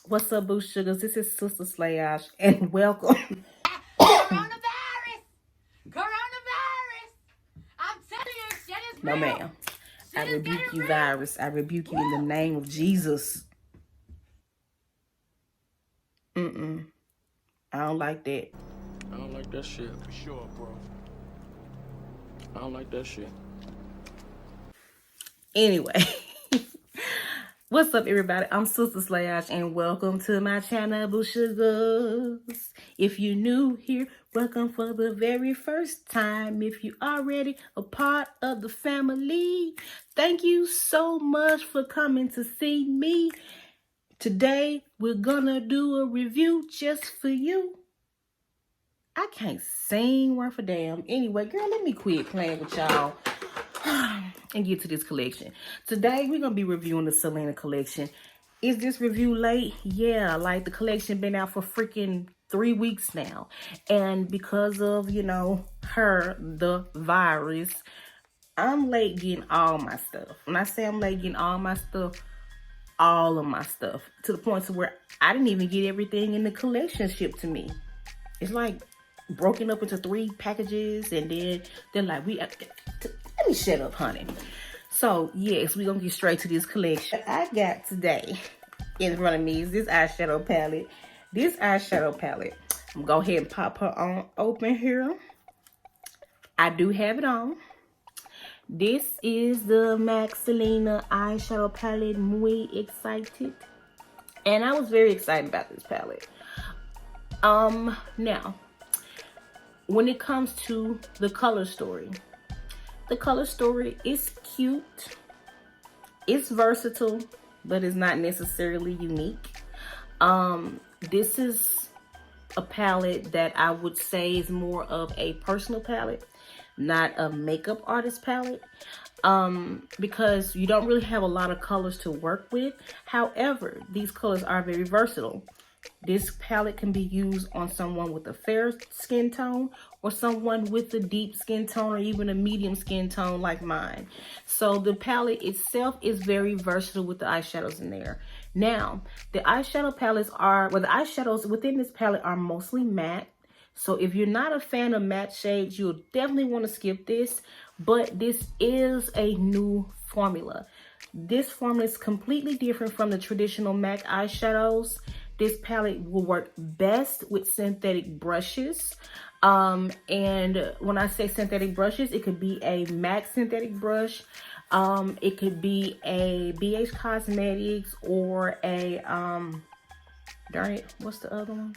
What's up, Boo Sugars? This is Sister Slayash, and welcome. Coronavirus! Coronavirus! I'm telling you, shit is No, real. ma'am. I Shit is rebuke getting you, real. virus. I rebuke you in the name of Jesus. I don't like that. I don't like that shit. For sure, bro. I don't like that shit. Anyway, what's up, everybody? I'm Sister Slayash, and welcome to my channel, Boo Sugars. If you're new here, welcome for the very first time. If you already a part of the family, thank you so much for coming to see me. Today, we're gonna do a review just for you. I can't sing worth a damn. Anyway, girl, let me quit playing with y'all and get to this collection. Today, we're gonna be reviewing the Selena collection. Is this review late? Yeah, like the collection been out for freaking 3 weeks now. And because of, you know, the virus, I'm late getting all my stuff. When I say I'm late getting all my stuff, all of my stuff, to the point to where I didn't even get everything in the collection shipped to me. It's like broken up into 3 packages, and then they're like, let me shut up, honey. So yes, we're gonna get straight to this collection. I got today in front of me is this eyeshadow palette. This eyeshadow palette, I'm gonna go ahead and pop her on open here. I do have it on. This is the MAC Selena eyeshadow palette. Muy excited. And I was very excited about this palette. Now, when it comes to the color story is cute. It's versatile, but it's not necessarily unique. This is a palette that I would say is more of a personal palette, not a makeup artist palette, because you don't really have a lot of colors to work with. However, these colors are very versatile. This palette can be used on someone with a fair skin tone or someone with a deep skin tone or even a medium skin tone like mine. So the palette itself is very versatile with the eyeshadows in there. Now, the eyeshadow palettes the eyeshadows within this palette are mostly matte. So if you're not a fan of matte shades, you'll definitely want to skip this. But this is a new formula. This formula is completely different from the traditional MAC eyeshadows. This palette will work best with synthetic brushes. And when I say synthetic brushes, it could be a MAC synthetic brush. It could be a BH Cosmetics or a, darn it, what's the other one?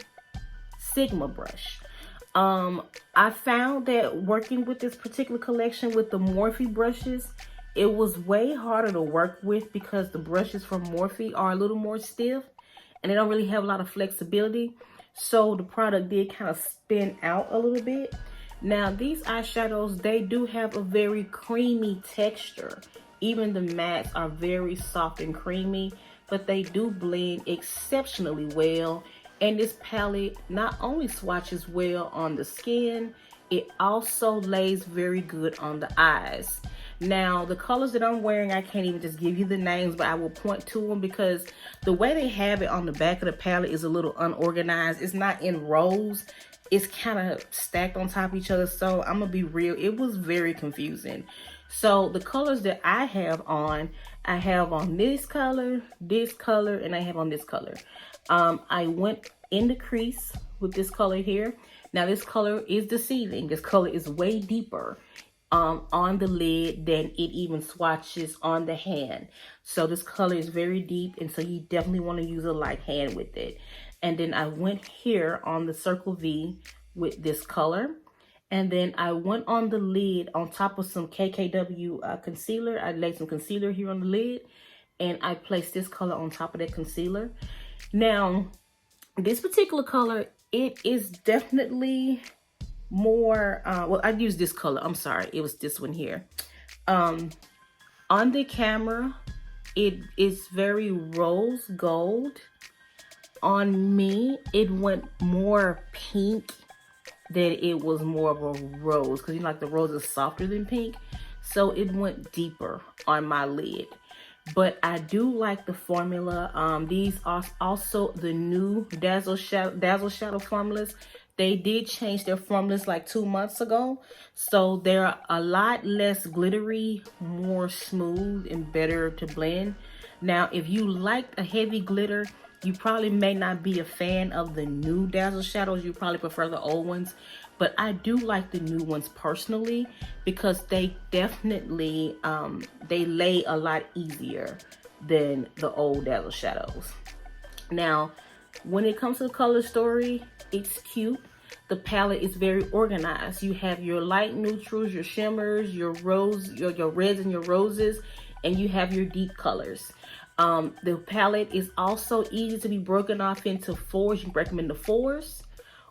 Sigma brush. I found that working with this particular collection with the Morphe brushes, it was way harder to work with because the brushes from Morphe are a little more stiff and they don't really have a lot of flexibility. So the product did kind of spin out a little bit. Now these eyeshadows, they do have a very creamy texture. Even the mattes are very soft and creamy, but they do blend exceptionally well. And this palette not only swatches well on the skin, it also lays very good on the eyes. Now, the colors that I'm wearing, I can't even just give you the names, but I will point to them because the way they have it on the back of the palette is a little unorganized. It's not in rows. It's kind of stacked on top of each other. So I'm going to be real. It was very confusing. So the colors that I have on this color, and I have on this color. I went in the crease with this color here. Now this color is deceiving. This color is way deeper on the lid than it even swatches on the hand. So this color is very deep, and so you definitely want to use a light hand with it. And then I went here on the circle V with this color. And then I went on the lid on top of some KKW concealer. I laid some concealer here on the lid, and I placed this color on top of that concealer. Now, this particular color, it is definitely more, well, I used this color. I'm sorry. It was this one here. On the camera, it is very rose gold. On me, it went more pink than it was more of a rose, because you know, like the rose is softer than pink. So it went deeper on my lid. but I do like the formula. These are also the new Dazzle Shadow formulas. They did change their formulas like 2 months ago, so they're a lot less glittery, more smooth, and better to blend. Now, if you like a heavy glitter, you probably may not be a fan of the new Dazzle Shadows. You probably prefer the old ones. But I do like the new ones personally because they definitely, they lay a lot easier than the old Dazzle Shadows. Now, when it comes to the color story, it's cute. The palette is very organized. You have your light neutrals, your shimmers, your reds and your roses, and you have your deep colors. The palette is also easy to be broken off into fours. You can break them into fours,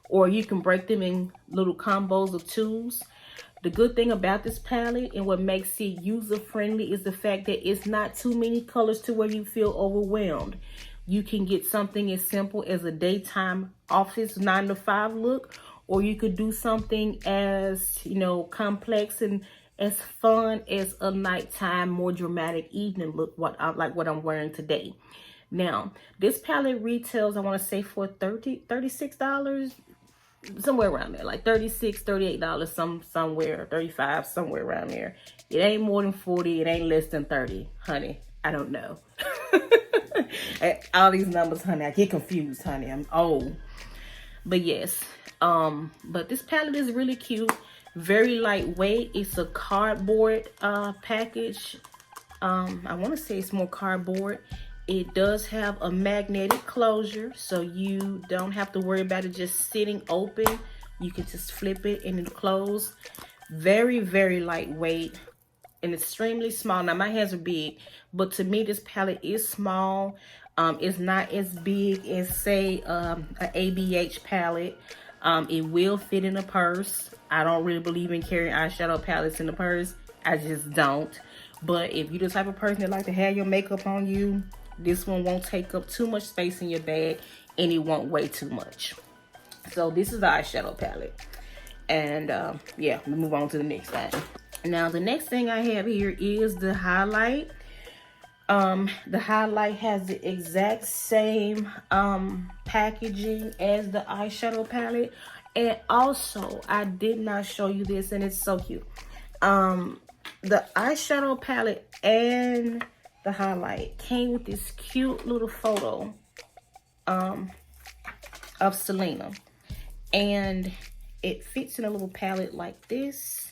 or you can break them in little combos of twos. The good thing about this palette and what makes it user-friendly is the fact that it's not too many colors to where you feel overwhelmed. You can get something as simple as a daytime office 9 to 5 look, or you could do something as, you know, complex and as fun as a nighttime, more dramatic evening look, like what I'm wearing today. Now, this palette retails, I want to say, for $36, somewhere around there, like $36, $38, somewhere, 35, somewhere around there. It ain't more than 40, it ain't less than 30, honey. I don't know. All these numbers, honey, I get confused, honey. I'm old. But yes, but this palette is really cute, very lightweight. It's a cardboard package. I want to say it's more cardboard. It does have a magnetic closure, so you don't have to worry about it just sitting open. You can just flip it and it'll close. Very, very lightweight and extremely small. Now, my hands are big, but to me, this palette is small. It's not as big as, say, an ABH palette. It will fit in a purse. I don't really believe in carrying eyeshadow palettes in the purse. I just don't. But if you're the type of person that like to have your makeup on you, this one won't take up too much space in your bag, and it won't weigh too much. So this is the eyeshadow palette. And yeah, we move on to the next thing. Now, the next thing I have here is the highlight. The highlight has the exact same packaging as the eyeshadow palette. And also, I did not show you this, and it's so cute. The eyeshadow palette and the highlight came with this cute little photo of Selena. And it fits in a little palette like this.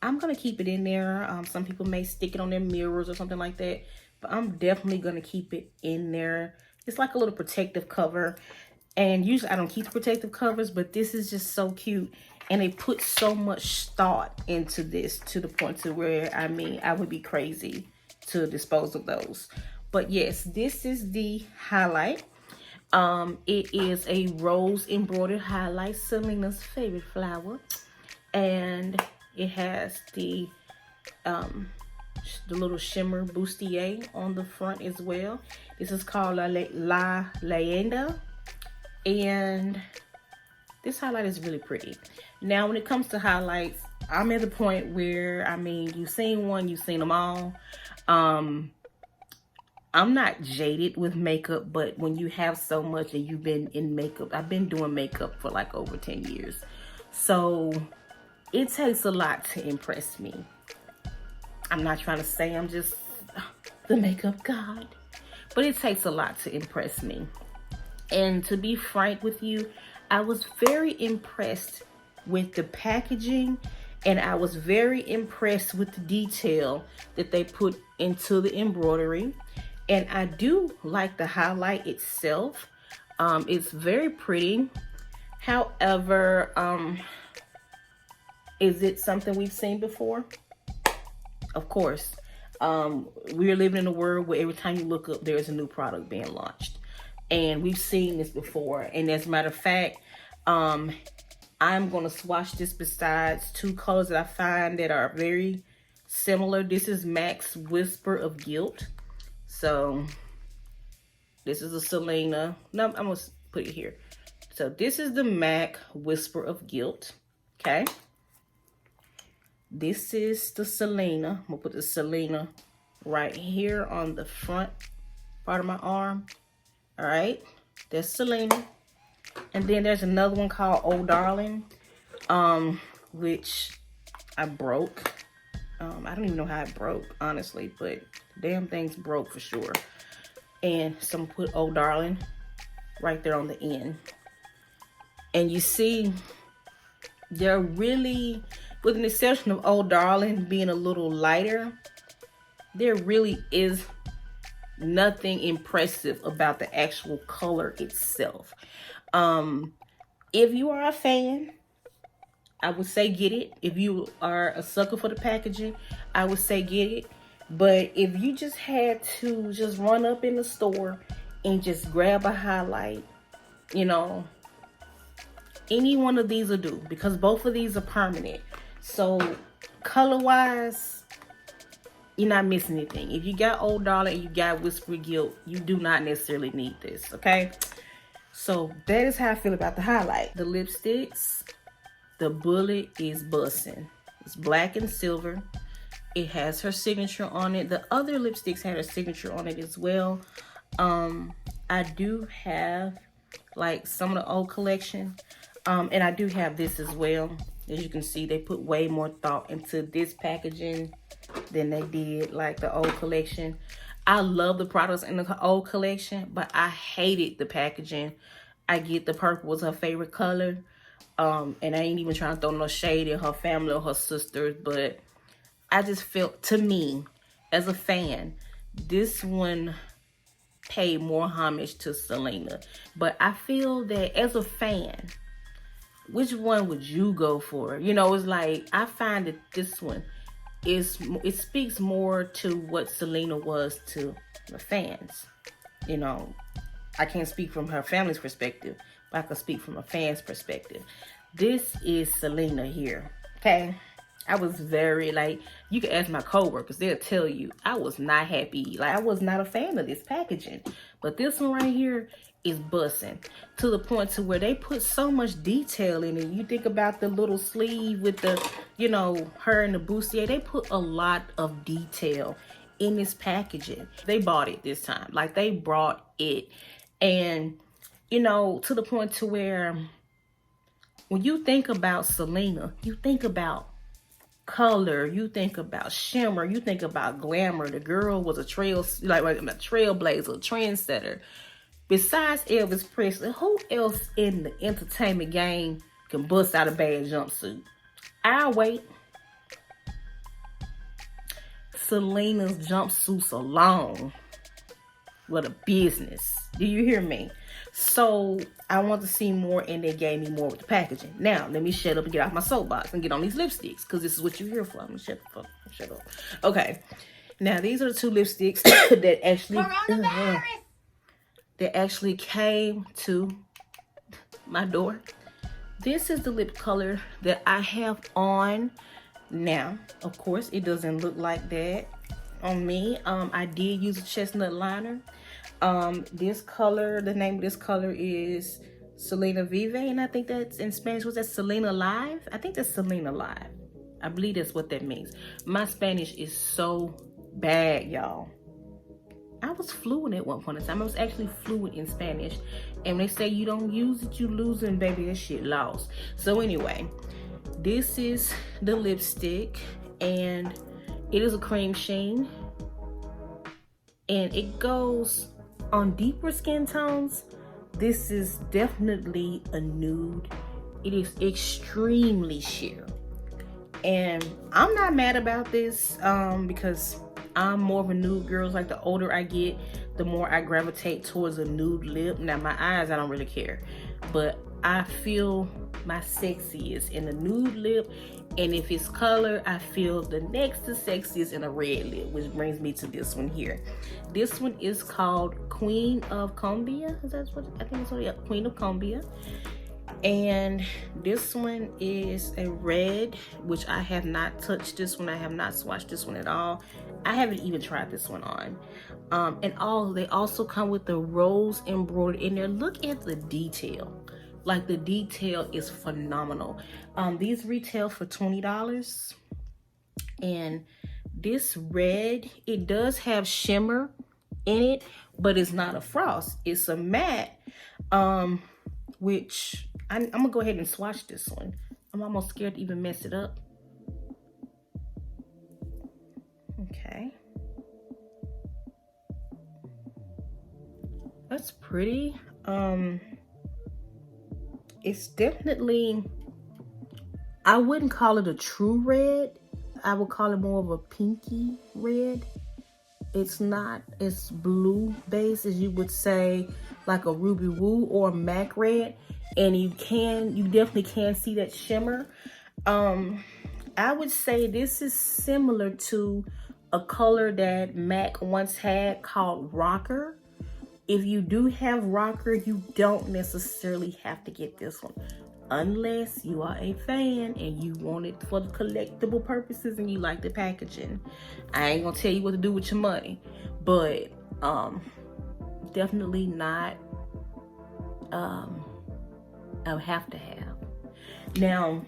I'm going to keep it in there. Some people may stick it on their mirrors or something like that. But I'm definitely going to keep it in there. It's like a little protective cover. And usually I don't keep the protective covers, but this is just so cute. And they put so much thought into this to the point to where, I mean, I would be crazy to dispose of those. But yes, this is the highlight. It is a rose embroidered highlight, Selena's favorite flower. And it has the little shimmer bustier on the front as well. This is called La Rena, and this highlight is really pretty. Now, when it comes to highlights, I'm at the point where, I mean, you've seen one, you've seen them all. I'm not jaded with makeup, but when you have so much and you've been in makeup, I've been doing makeup for like over 10 years. So it takes a lot to impress me. I'm not trying to say I'm just the makeup god, but it takes a lot to impress me. And to be frank with you, I was very impressed with the packaging, and I was very impressed with the detail that they put into the embroidery. And I do like the highlight itself. It's very pretty. However, is it something we've seen before? Of course. We're living in a world where every time you look up, there's a new product being launched. And we've seen this before. And as a matter of fact, I'm going to swatch this besides two colors that I find that are very similar. This is MAC's Whisper of Guilt. So this is a Selena. No, I'm going to put it here. So this is the MAC Whisper of Guilt. Okay. This is the Selena. I'm going to put the Selena right here on the front part of my arm. All right, that's Selena. And then there's another one called Oh Darling, which I broke. I don't even know how it broke, honestly, but damn thing's broke for sure. And some put Oh Darling right there on the end. And you see, they're really, with an exception of Oh Darling being a little lighter, there really is nothing impressive about the actual color itself. If you are a fan, I would say get it. If you are a sucker for the packaging, I would say get it. But if you just had to just run up in the store and just grab a highlight, you know, any one of these will do, because both of these are permanent. So color-wise, you're not missing anything. If you got Old Darling and you got Whisper Guilt, you do not necessarily need this, okay? So that is how I feel about the highlight. The lipsticks, the bullet is bussin'. It's black and silver. It has her signature on it. The other lipsticks had her signature on it as well. I do have like some of the old collection. And I do have this as well. As you can see, they put way more thought into this packaging than they did like the old collection. I love the products in the old collection, but I hated the packaging. I get the purple was her favorite color. And I ain't even trying to throw no shade at her family or her sisters, but I just felt, to me, as a fan, this one paid more homage to Selena. But I feel that as a fan, which one would you go for? You know, it's like, I find that this one it speaks more to what Selena was to the fans. You know, I can't speak from her family's perspective, but I can speak from a fan's perspective. This is Selena here, okay? I was very, like, you can ask my coworkers, they'll tell you, I was not happy. Like, I was not a fan of this packaging. But this one right here is bussin', to the point to where they put so much detail in it. You think about the little sleeve with the, you know, her and the bustier. They put a lot of detail in this packaging. They bought it this time. Like, they brought it. And, you know, to the point to where when you think about Selena, you think about color, you think about shimmer, you think about glamour. The girl was a trailblazer, a trendsetter. Besides Elvis Presley, who else in the entertainment game can bust out a bad jumpsuit? I'll wait. Selena's jumpsuits alone were the business. Do you hear me? So I want to see more, and they gave me more with the packaging. Now, let me shut up and get off my soapbox and get on these lipsticks, because this is what you're here for. I'm going to shut up. Okay. Now, these are the two lipsticks that actually came to my door. This is the lip color that I have on now. Of course, it doesn't look like that on me. I did use a chestnut liner. This color, the name of this color is Selena Vive, and I think that's in Spanish. Was that Selena Live? I think that's Selena Live. I believe that's what that means. My Spanish is so bad, y'all. I was fluent at one point in time. I was actually fluent in Spanish. And when they say you don't use it, you lose it, baby, that shit lost. So anyway, this is the lipstick, and it is a cream sheen. And it goes on deeper skin tones. This is definitely a nude. It is extremely sheer. And I'm not mad about this because I'm more of a nude girl. Like, the older I get, the more I gravitate towards a nude lip. Now, my eyes, I don't really care. But I feel my sexiest in a nude lip. And if it's color, I feel the next to sexiest in a red lip, which brings me to this one here. This one is called Queen of Combia. Is that what I think it's what? Yeah, Queen of Combia. And this one is a red, which I have not touched this one. I have not swatched this one at all. I haven't even tried this one on. And they also come with the rose embroidered in there. Look at the detail. Like, the detail is phenomenal. These retail for $20. And This red, it does have shimmer in it, but it's not a frost. It's a matte, which I'm gonna go ahead and swatch this one. I'm almost scared to even mess it up. Okay. That's pretty. It's definitely, I wouldn't call it a true red. I would call it more of a pinky red. It's not as blue based as you would say like a Ruby Woo or MAC red. And you definitely can see that shimmer. I would say this is similar to a color that MAC once had called Rocker. If you do have Rocker, you don't necessarily have to get this one. Unless you are a fan and you want it for the collectible purposes and you like the packaging. I ain't gonna tell you what to do with your money. But definitely not a have to have. Now,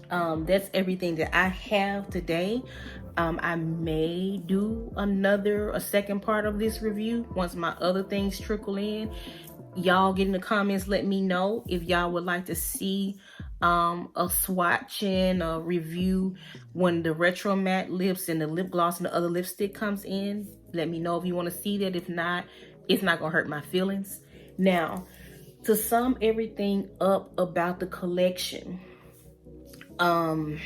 that's everything that I have today. I may do a second part of this review once my other things trickle in. Y'all get in the comments, let me know if y'all would like to see a swatch and a review when the retro matte lips and the lip gloss and the other lipstick comes in. Let me know if you want to see that. If not, it's not gonna hurt my feelings. Now, to sum everything up about the collection, and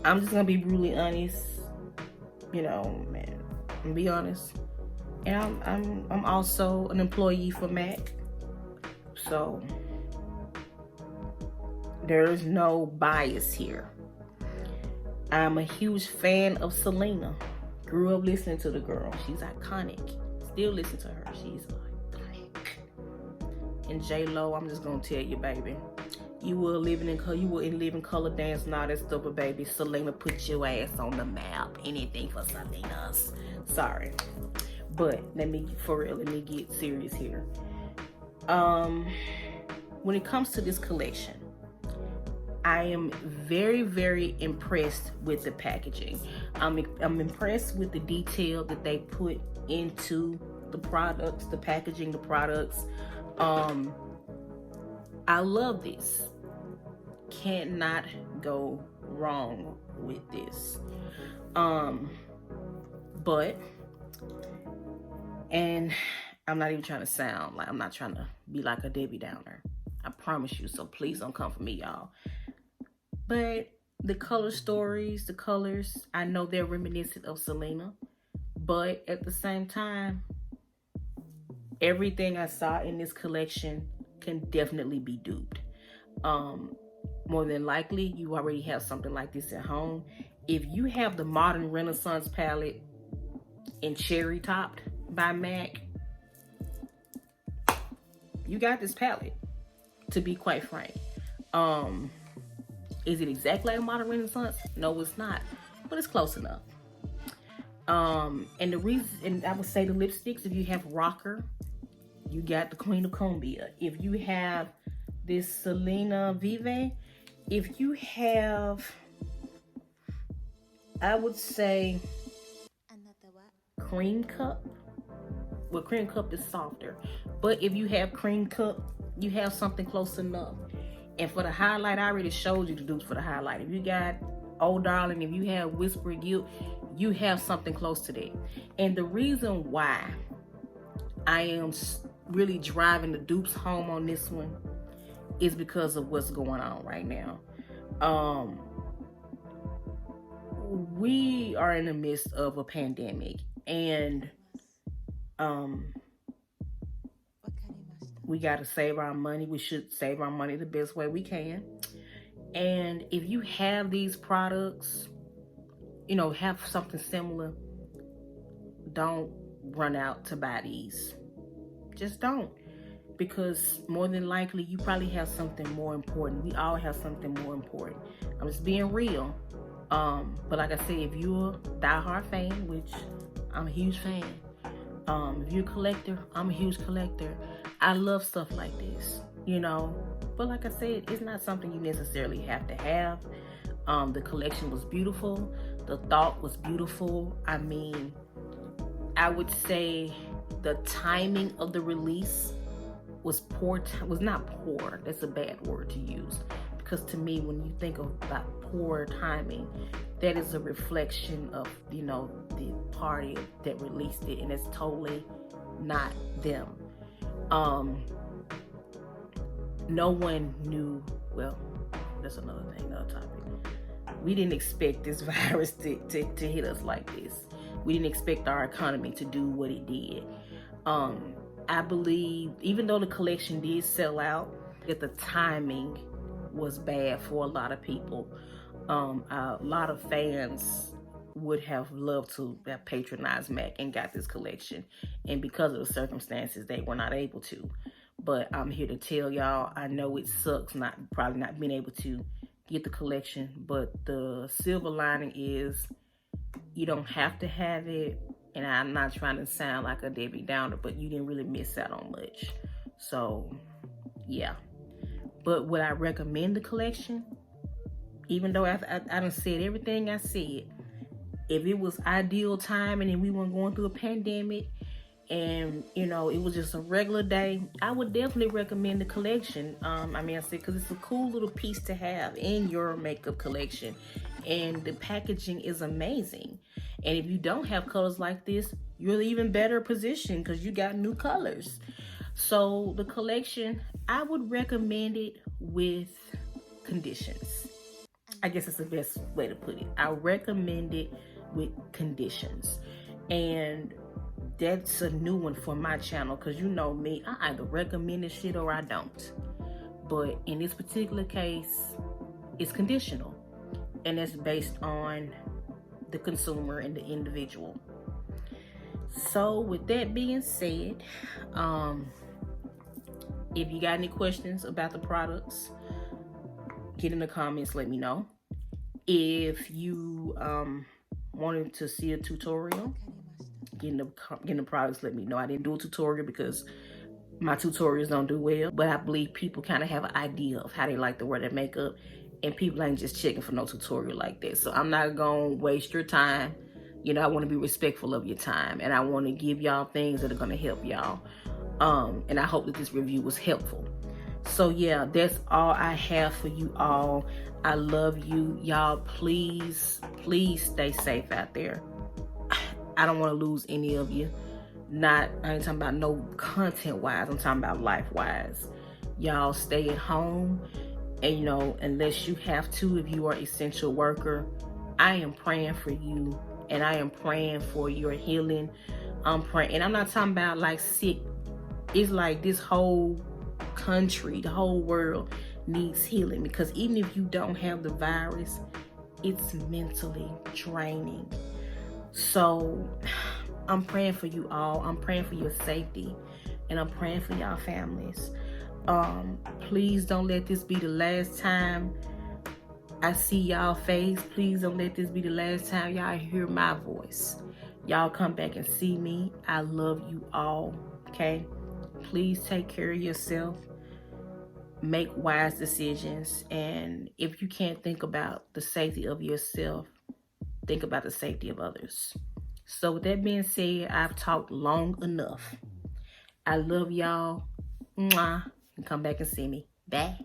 I'm just gonna be brutally honest, man. I'm gonna be honest. And I'm also an employee for MAC, so there is no bias here. I'm a huge fan of Selena. Grew up listening to the girl. She's iconic. Still listen to her. She's iconic. And J-Lo, I'm just gonna tell you, baby. You will live in color dance and all that stuff, but baby, Selena put your ass on the map. Anything for Selena's. Sorry. But let me get serious here. When it comes to this collection, I am very, very impressed with the packaging. I'm impressed with the detail that they put into the products, the packaging, the products. I love this. Cannot go wrong with this. But, and I'm not even trying to sound like, I'm not trying to be like a Debbie Downer. I promise you, so please don't come for me, y'all. But the color stories, the colors, I know they're reminiscent of Selena. But at the same time, everything I saw in this collection can definitely be duped. More than likely, you already have something like this at home. If you have the Modern Renaissance palette in Cherry Topped by MAC, you got this palette, to be quite frank. Is it exactly like Modern Renaissance? No, it's not, but it's close enough. And the reason, and I would say the lipsticks, if you have Rocker, you got the Queen of Cumbia. If you have this Selena Vive, if you have, I would say Cream Cup. Well, Cream Cup is softer, but if you have Cream Cup, you have something close enough. And for the highlight, I already showed you the dupes for the highlight. If you got Oh Darling, if you have Whisper Guilt, you have something close to that. And the reason why I am really driving the dupes home on this one is because of what's going on right now. We are in the midst of a pandemic, and we got to save our money. We should save our money the best way we can. And if you have these products, have something similar, don't run out to buy these. Just don't. Because more than likely, you probably have something more important. We all have something more important. I'm just being real. But like I said, if you're a diehard fan, which I'm a huge fan. If you're a collector, I'm a huge collector. I love stuff like this, But like I said, it's not something you necessarily have to have. The collection was beautiful. The thought was beautiful. I mean, I would say the timing of the release was poor. Was not poor. That's a bad word to use, because to me, when you think about poor timing, that is a reflection of, you know, the party that released it, and it's totally not them. No one knew. Well, that's another thing, another topic. We didn't expect this virus to hit us like this. We didn't expect our economy to do what it did. I believe, even though the collection did sell out, that the timing was bad for a lot of people. A lot of fans would have loved to have patronized MAC and got this collection, and because of the circumstances, they were not able to. But I'm here to tell y'all, I know it sucks probably not being able to get the collection, but the silver lining is you don't have to have it. And I'm not trying to sound like a Debbie Downer, but you didn't really miss out on much. So, yeah. But would I recommend the collection? Even though I done said everything I said, if it was ideal timing and we weren't going through a pandemic and, you know, it was just a regular day, I would definitely recommend the collection. I said, because it's a cool little piece to have in your makeup collection. And the packaging is amazing. And if you don't have colors like this, you're even better positioned because you got new colors. So the collection, I would recommend it with conditions. I guess it's the best way to put it. I recommend it with conditions. And that's a new one for my channel, because you know me, I either recommend this shit or I don't. But in this particular case, it's conditional. And that's based on the consumer and the individual. So with that being said, if you got any questions about the products, get in the comments, let me know. If you wanted to see a tutorial, get in the products, let me know. I didn't do a tutorial because my tutorials don't do well, but I believe people kind of have an idea of how they like to wear their makeup, and people ain't just checking for no tutorial like that. So I'm not gonna waste your time. You know, I want to be respectful of your time, and I want to give y'all things that are gonna help y'all. And I hope that this review was helpful. So yeah, that's all I have for you all. I love you, y'all. Please stay safe out there. I don't want to lose any of you. I ain't talking about no content wise, I'm talking about life wise. Y'all stay at home. And you know, unless you have to, if you are an essential worker, I am praying for you, and I am praying for your healing. I'm praying, and I'm not talking about like sick. It's like this whole country, the whole world needs healing, because even if you don't have the virus, it's mentally draining. So I'm praying for you all. I'm praying for your safety, and I'm praying for y'all families. Please don't let this be the last time I see y'all face. Please don't let this be the last time y'all hear my voice. Y'all come back and see me. I love you all, okay? Please take care of yourself. Make wise decisions. And if you can't think about the safety of yourself, think about the safety of others. So with that being said, I've talked long enough. I love y'all. Mwah. And come back and see me. Bye.